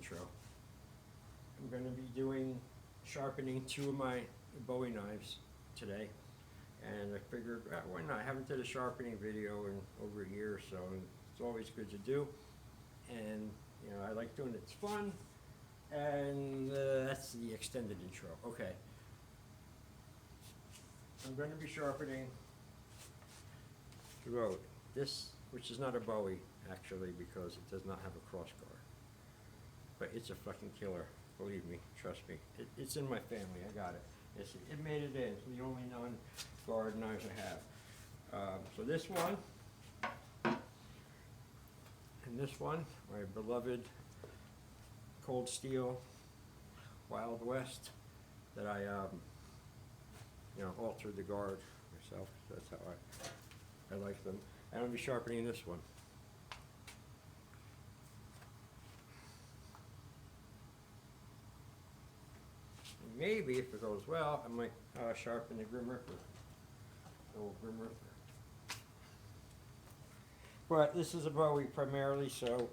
intro. I'm going to be doing sharpening 2 of my Bowie knives today, and I figured, why not? I haven't did a sharpening video in over a year or so, and it's always good to do. And you know, I like doing it. It's fun, and that's the extended intro. Okay, I'm going to be sharpening throughout this, which is not a Bowie actually, because it does not have a cross guard, but it's a fucking killer. Believe me, trust me. It's in my family. I got it. It made it in. It's the only non-guard knives I have. So this one and this one, my beloved Cold Steel Wild West, that I you know, altered the guard myself. So that's how I like them. And I'll be sharpening this one. Maybe, if it goes well, I might sharpen the Grim Reaper, the old Grim Reaper. But this is a Bowie primarily, so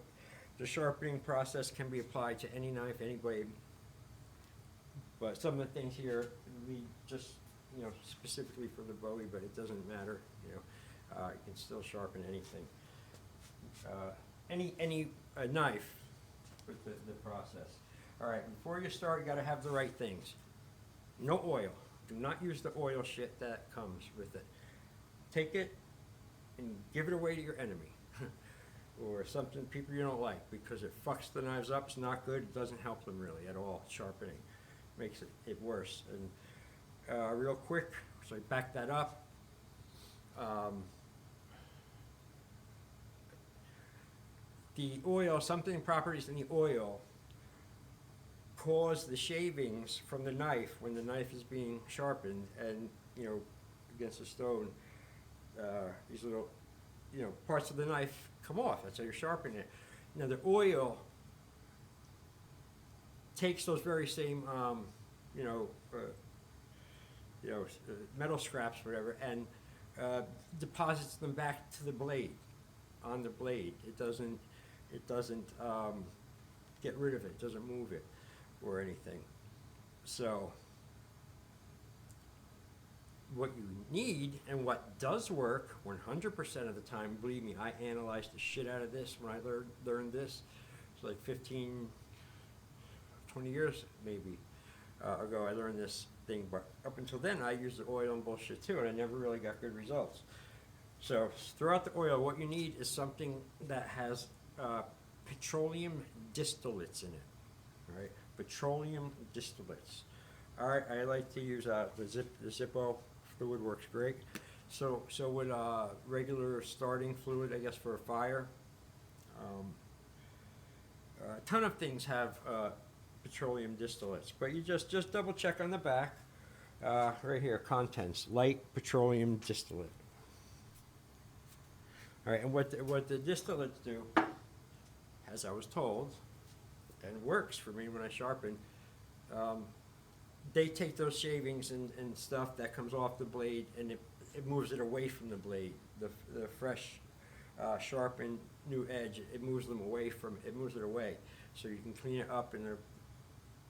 the sharpening process can be applied to any knife, any blade. But some of the things here we just, you know, specifically for the Bowie, but it doesn't matter. You know, you can still sharpen anything, any knife with the process. All right, before you start, you got to have the right things. No oil. Do not use the oil shit that comes with it. Take it and give it away to your enemy or something, people you don't like, because it fucks the knives up. It's not good. It doesn't help them really at all. Sharpening makes it worse. And real quick, so I back that up. The oil, something properties in the oil cause the shavings from the knife when the knife is being sharpened and, you know, against a stone, these little, you know, parts of the knife come off. That's how you're sharpening it. Now the oil takes those very same, you know, metal scraps, whatever, and deposits them back to the blade, on the blade. It doesn't get rid of it. It doesn't move it or anything. So what you need and what does work 100% of the time, believe me, I analyzed the shit out of this when I learned this. It's like 15, 20 years maybe ago I learned this thing, but up until then I used the oil and bullshit too, and I never really got good results. So throughout the oil, what you need is something that has petroleum distillates in it, right? Petroleum distillates. All right, I like to use the Zippo fluid, works great. So would regular starting fluid, I guess, for a fire. A ton of things have petroleum distillates, but you just double check on the back. Right here, contents, light petroleum distillate. All right, and what the distillates do, as I was told, and works for me when I sharpen, they take those shavings and stuff that comes off the blade, and it moves it away from the blade. The fresh, sharpened new edge, it moves them away from it, moves it away, so you can clean it up, and the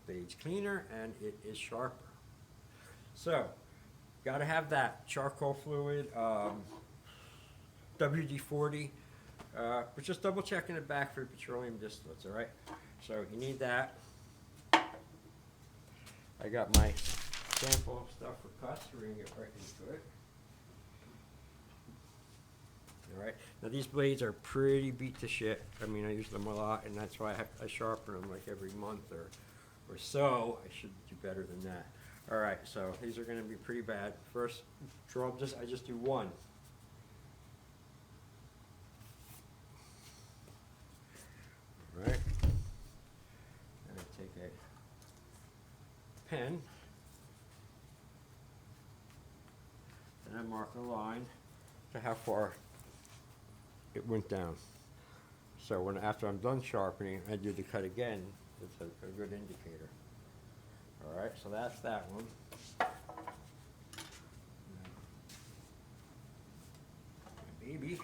blade's cleaner and it is sharper. So, got to have that charcoal fluid, WD-40. But just double checking it back for petroleum distillates, all right? So you need that. I got my sample stuff for cuts. We're going to get right into it. All right. Now these blades are pretty beat to shit. I mean, I use them a lot, and that's why I sharpen them like every month or so. I should do better than that. All right. So these are going to be pretty bad. First, I just do one. Right, and I take a pen, and I mark a line to how far it went down. So after I'm done sharpening, I do the cut again. It's a good indicator. All right, so that's that one. My baby.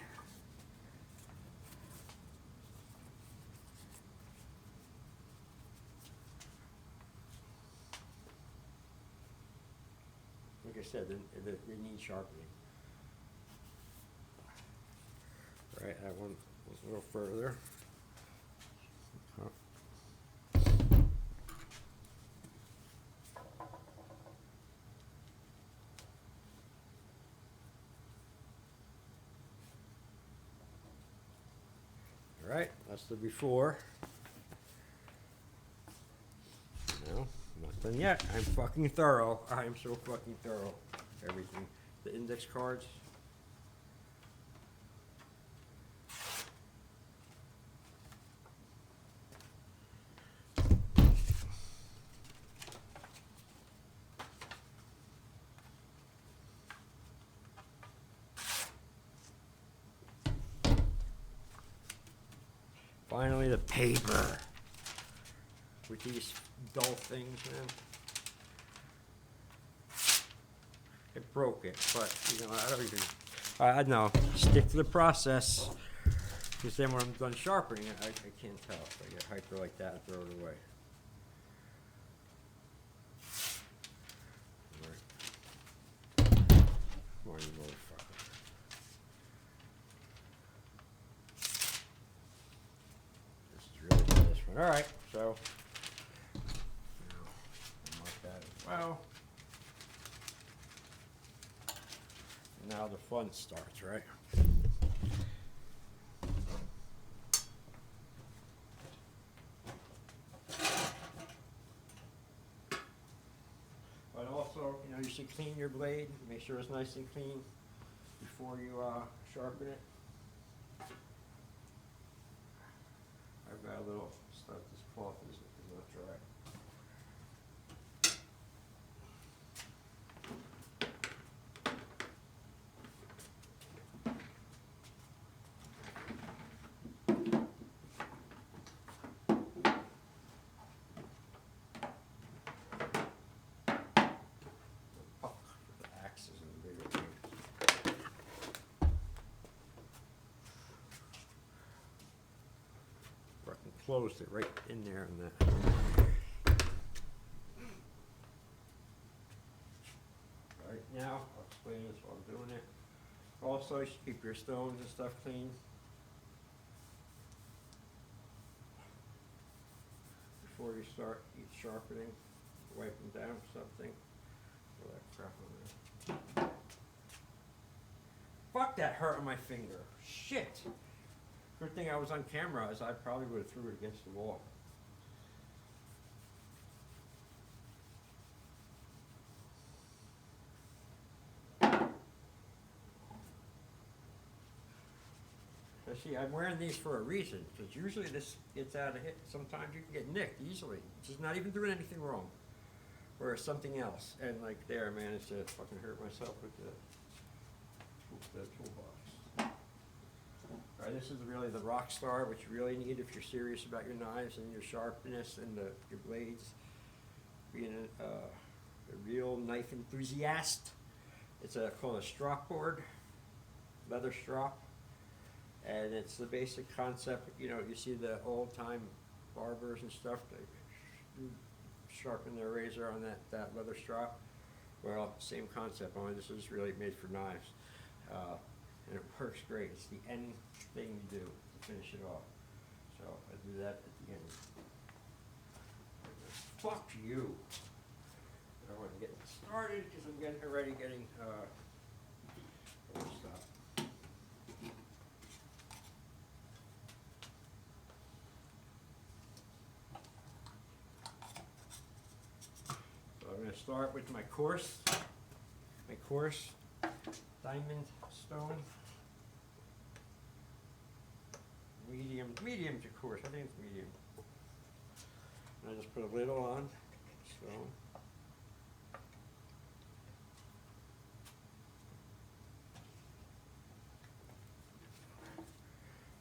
like I said, they need sharpening. Right, that one was a little further. All right, that's the before. No, not done yet. I'm fucking thorough. I am so fucking thorough. Everything. The index cards. Finally, the paper. With these dull things, man. It broke it, but you know, I don't even. I know. Stick to the process. Because then when I'm done sharpening it, I can't tell if I get hyper like that and throw it away. Alright. Come on, you motherfucker. This is really for this one. Alright, so. Mark that as well. Now the fun starts, right? But also, you know, you should clean your blade. Make sure it's nice and clean before you sharpen it. I've got a little stuff. This cloth is not dry. Closed it right in there and that. Right now, I'll explain this while I'm doing it. Also, you should keep your stones and stuff clean. Before you start each sharpening, wipe them down with something. Throw that crap on there. Fuck, that hurt on my finger. Shit. Good thing I was on camera, as I probably would have threw it against the wall. See, I'm wearing these for a reason, because usually this gets out of hit. Sometimes you can get nicked easily. Just not even doing anything wrong. Or something else. And like there, I managed to fucking hurt myself with the toolbox. All right, this is really the rock star, which you really need if you're serious about your knives and your sharpness and your blades. Being a real knife enthusiast. It's called a strop board, leather strop. And it's the basic concept. You know, you see the old-time barbers and stuff, they sharpen their razor on that leather strop. Well, same concept, only this is really made for knives. And it works great. It's the end thing you do to finish it off. So I do that at the end. Fuck you. I want to get started because I'm getting stop. So I'm going to start with my coarse diamond stone. Medium to coarse. I think it's medium. And I just put a little on stone.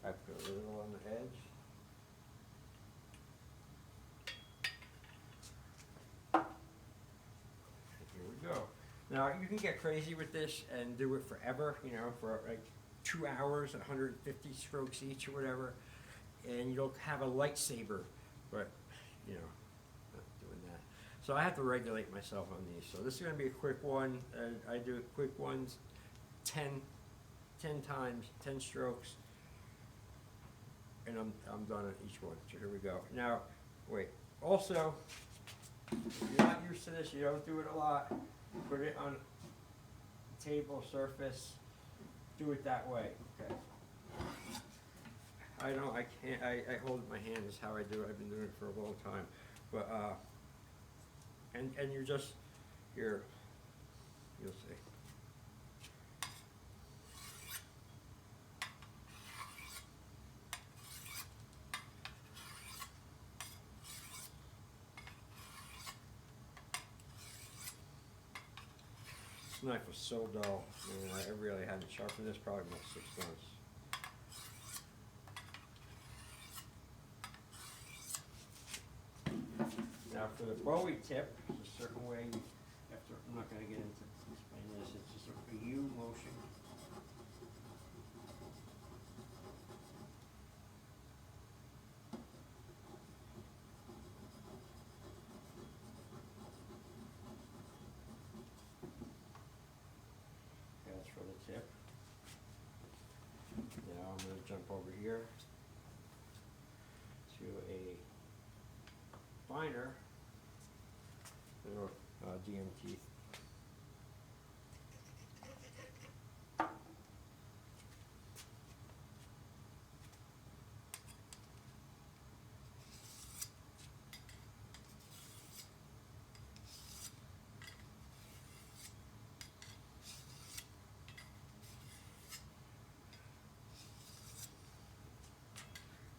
I put a little on the edge. Here we go. Now you can get crazy with this and do it forever, you know, for like 2 hours, 150 strokes each or whatever, and you'll have a lightsaber, but you know, not doing that. So I have to regulate myself on these. So this is gonna be a quick one. I do quick ones, 10, 10 times, 10 strokes, and I'm done on each one. So here we go. Now, wait. Also, if you're not used to this, you don't do it a lot, put it on a table surface, do it that way, okay? I know, I can't, I hold it in my hand is how I do it, I've been doing it for a long time, but, and you're just, you'll see. This knife was so dull, man, I really hadn't sharpened this probably about 6 months. Now for the Bowie tip, there's a certain way, after, I'm not gonna get into explaining this, it's just a U motion. That's for the tip. Now I'm gonna jump over here to a finer little DMT.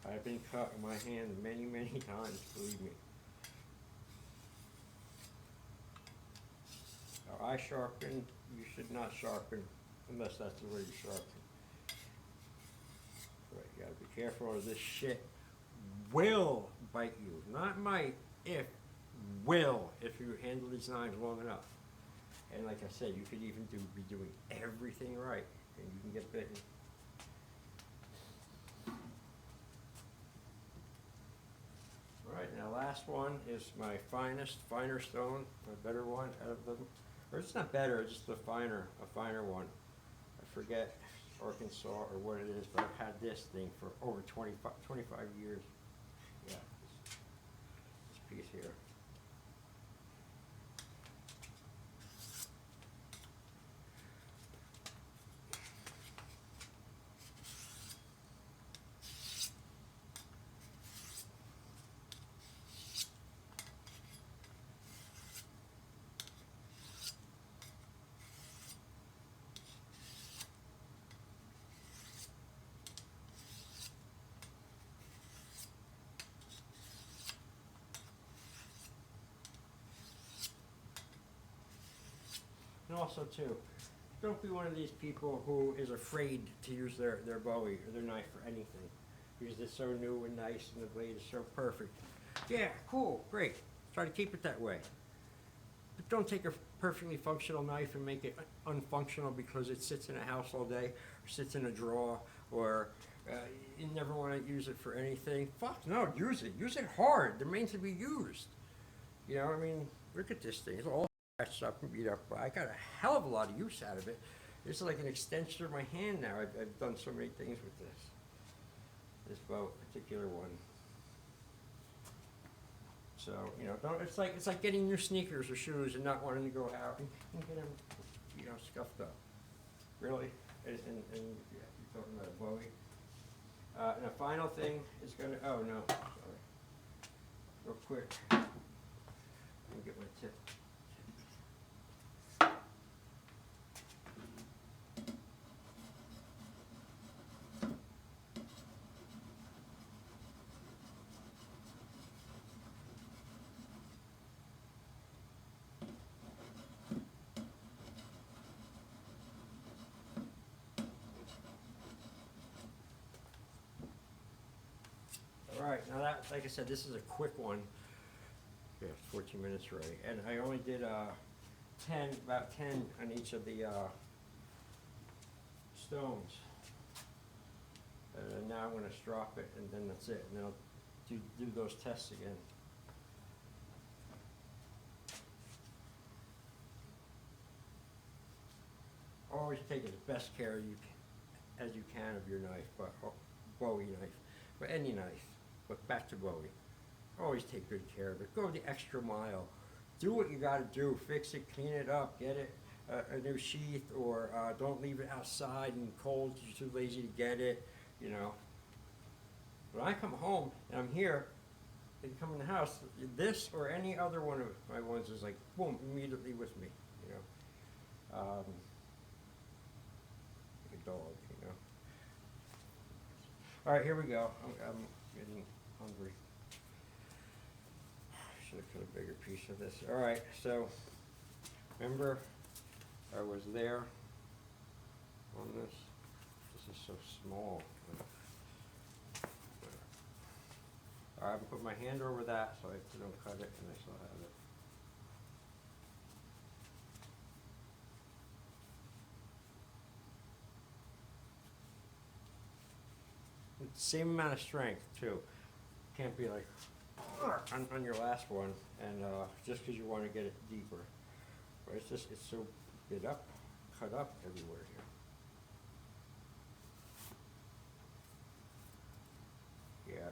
I've been cut in my hand many, many times, believe me. Now I sharpen, you should not sharpen unless that's the way you sharpen. But you gotta be careful or this shit will bite you. Not might, if, will, if you handle these knives long enough. And like I said, you could even be doing everything right and you can get bitten. Alright, now last one is my finer stone, my better one out of them. Or it's not better, it's just a finer one. I forget Arkansas or what it is, but I've had this thing for over 25 years. Yeah, this piece here. And also too, don't be one of these people who is afraid to use their Bowie or their knife for anything. Because it's so new and nice and the blade is so perfect. Yeah, cool, great. Try to keep it that way. But don't take a perfectly functional knife and make it unfunctional because it sits in a house all day or sits in a drawer or you never want to use it for anything. Fuck no, use it. Use it hard. They're meant to be used. You know, I mean, look at this thing. It's all scratched up and beat up, but I got a hell of a lot of use out of it. It's like an extension of my hand now. I've done so many things with this particular one. So you know, it's like getting new sneakers or shoes and not wanting to go out and get them, you know, scuffed up. Really, and yeah, you're talking about a Bowie. And the final thing is gonna. Oh no, sorry. Real quick. Let me get my tip. Alright, now that, like I said, this is a quick one. Yeah, 14 minutes already. And I only did about 10 on each of the stones. And now I'm going to strop it and then that's it. And then I'll do those tests again. always take as best care as you can of your knife, but Bowie knife, but any knife. But back to Bowie. Always take good care of it. Go the extra mile. Do what you got to do. Fix it, clean it up, get it a new sheath, or don't leave it outside in cold. You're too lazy to get it. You know. When I come home and I'm here, and come in the house, this or any other one of my ones is like boom, immediately with me. You know. Like a dog. You know. All right, here we go. I'm getting hungry. Should have cut a bigger piece of this. All right, so remember I was there on this. This is so small. All right, I put my hand over that so I don't cut it, and I still have it. Same amount of strength too. Can't be like on your last one, and just because you want to get it deeper. But it's so cut up everywhere here. Yeah,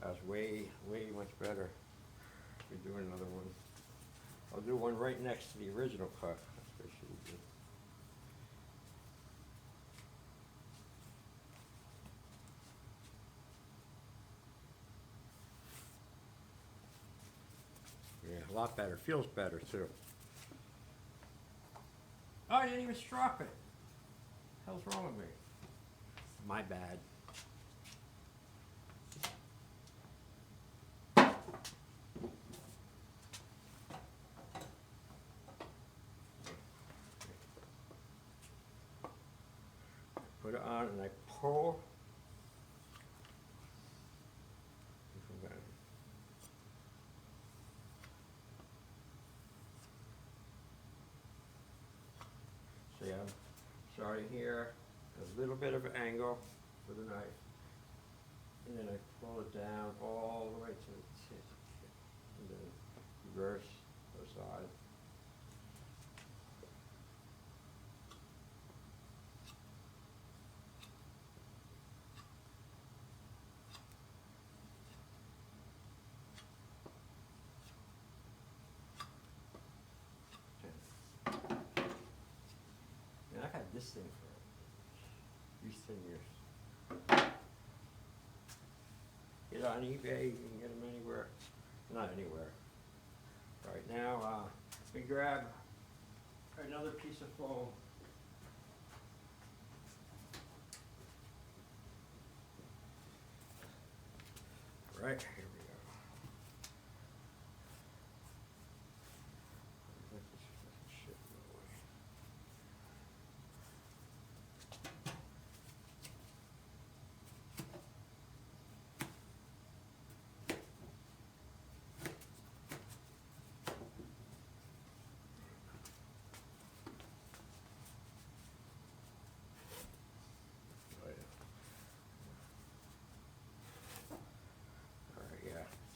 that was way much better. We do another one. I'll do one right next to the original cut. That's what I should do. Yeah, a lot better. Feels better too. Oh, I didn't even strop it. Hell's wrong with me? My bad. Put it on and I pull. See, I'm starting here, a little bit of an angle with a knife, and then I pull it down all the way to the tip, and then reverse the side. Man, I've had this thing for at least 10 years. Get it on eBay, you can get them anywhere. Not anywhere. Right now, we grab another piece of foam. Right, here we go. Let this shit go away.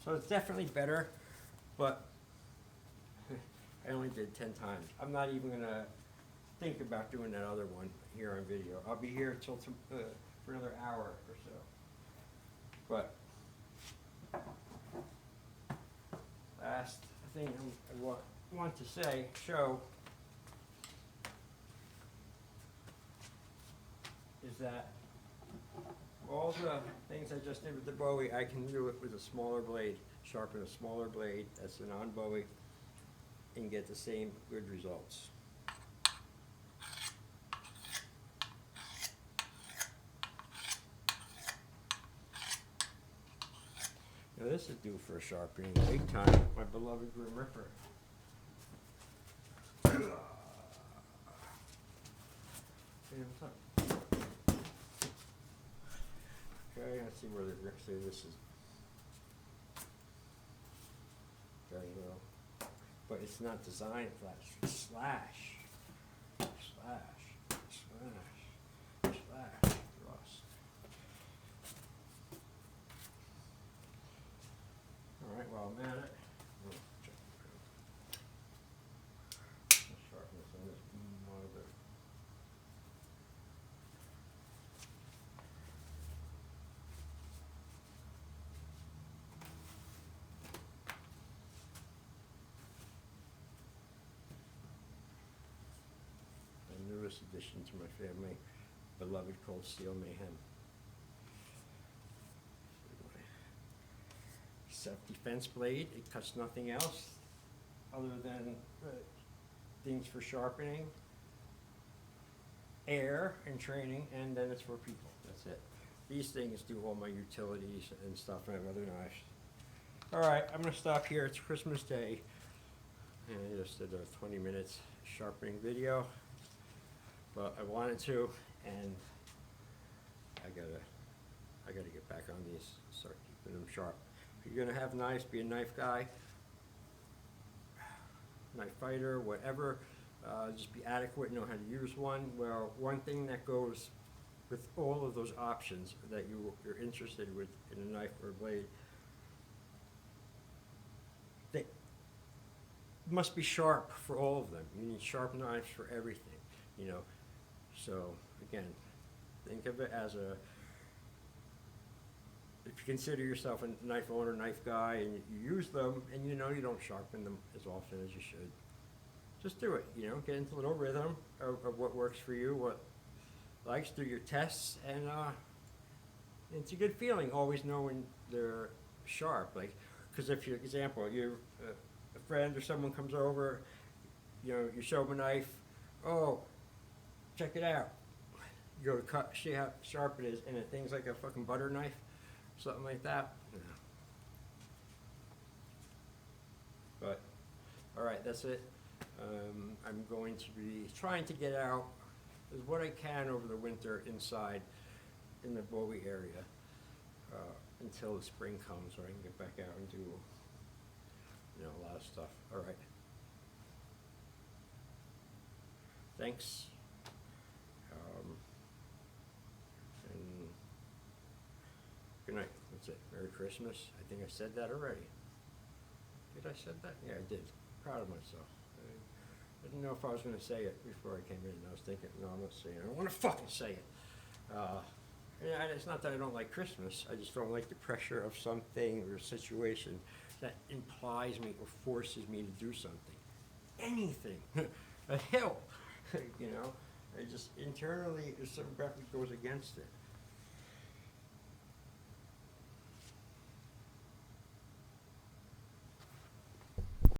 So it's definitely better, but I only did 10 times. I'm not even gonna think about doing that other one here on video. I'll be here till for another hour or so. But last thing I want to show is that all the things I just did with the Bowie, I can do it with a smaller blade. Sharpen a smaller blade that's a non-Bowie and get the same good results. Now this is due for a sharpening big time. My beloved Grim Ripper. Hey, what's up? Okay, let's see where the grip. See, this is very low, but it's not designed for that. Slash, thrust. All right, well I'm at it. Sharpen this on this monitor. newest addition to my family, beloved Cold Steel Mayhem. Self-defense blade, it cuts nothing else other than things for sharpening, air and training, and then it's for people. That's it. These things do all my utilities and stuff, and I have other knives. All right, I'm gonna stop here. It's Christmas Day, and I just did a 20 minutes sharpening video, but I wanted to, and I gotta get back on these, start keeping them sharp. If you're gonna have knives, be a knife guy, knife fighter, whatever. Just be adequate, know how to use one. Well, one thing that goes with all of those options that you're interested with in a knife or a blade, they must be sharp for all of them. You need sharp knives for everything, you know. So again, think of it as a, if you consider yourself a knife owner, knife guy, and you use them, and you know you don't sharpen them as often as you should, just do it, you know, get into a little rhythm of what works for you, what likes, do your tests, and it's a good feeling always knowing they're sharp. Like, because if, for example, you're a friend or someone comes over, you know, you show them a knife, oh, check it out. You go to cut, see how sharp it is, and it thing's like a fucking butter knife, something like that. No. But, all right, that's it. I'm going to be trying to get out as what I can over the winter inside in the Bowie area until the spring comes, where I can get back out and do, you know, a lot of stuff. All right. Thanks. And good night. That's it. Merry Christmas. I think I said that already. Did I said that? Yeah, I did. Proud of myself. I didn't know if I was going to say it before I came in. I was thinking, no, I'm not saying it. I don't want to fucking say it. Yeah, it's not that I don't like Christmas. I just don't like the pressure of something or a situation that implies me or forces me to do something. Anything. A hill. You know? I just internally, there's some breath that goes against it.